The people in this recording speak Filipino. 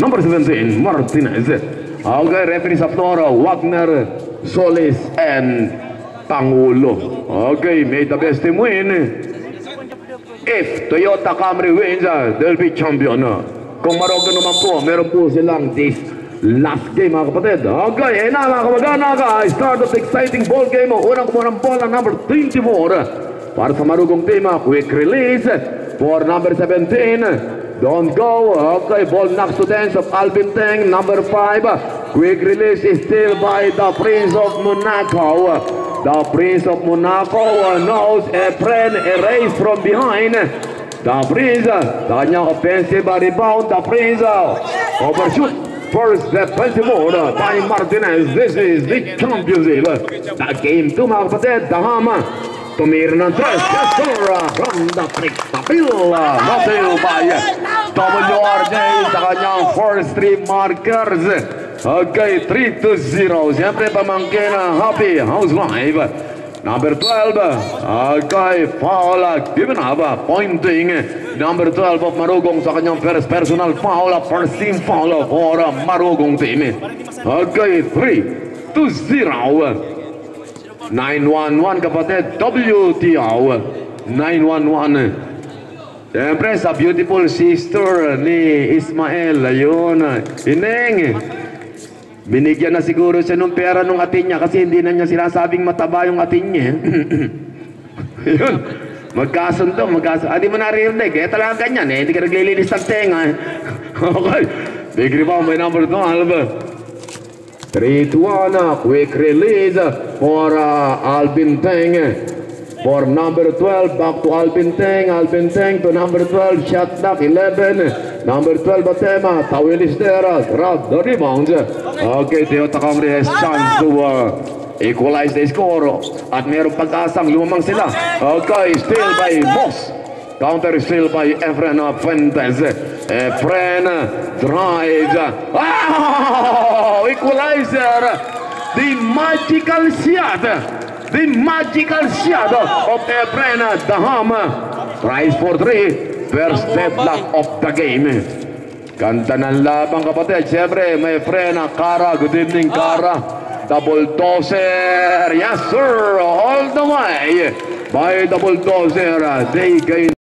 Number 17, Martinez. Okay, referee sa floor, Wagner, Solis, and Pangulo. Okay, may the best team win. If Toyota Camry wins, they'll be champion. Kung Marogo naman po, meron po silang this last game, mga kapatid. Okay, and na mga kamag-anak, start of the exciting ball game. Unang kumunang bola, number 24. Para sa Marugong team, quick release for number 17. Don't go. Okay, ball knocks to dance of Alvin Teng, number 5. Quick release is still by the Prince of Monaco. The Prince of Monaco knows a friend erased from behind. The Prince, the kanyang offensive rebound. The Prince overshoot. First defensive mode by Martinez. This is the championship. The game 2, mga kapatid. The Hama. Tumira ng 3. Yes, sir. From the trick. Tapila. Mateo by WRJ sa kanyang first 3 markers. Okay, 3-0. Siyempre pamangkin Happy Housewife. Number 12. Okay, foul given up. Pointing. Number 12 of Marugong sa kanyang first personal foul. First team foul for Marugong team. Okay, 3-0. 9-1-1 kapatid, WTO 9-1-1. Siyempre sa beautiful sister ni Ismael, ayun, Ineng, binigyan na siguro siya ng pera ng atin niya kasi hindi na niya sinasabing mataba yung atin niya. Yun, magkasundo, hindi mo naririnig, talaga ganyan hindi ka naglilinis ng tenga. Okay, big rebound by number 12. 3-1, quick release for Alvin Teng. For number 12, back to Alvin Teng. Alvin Teng to number 12, shot clock 11. Number 12, Batema. Tawil is there. Grab the rebound. Okay, Toyota Camry has chance to equalize the score. At mayroong pag-asang lumamang sila. Okay, still by Moss. Counter still by Efren Fuentes. Efren drives. Oh! Equalizer! The magical shot! The magical shot of Efren Daham. Prize for 3. First deadlock of the game. Ganda ng labang kapatid. Siyempre, may Efren Kara. Good evening, Kara. Double dozer. Yes, sir. All the way. By double dozer. They gain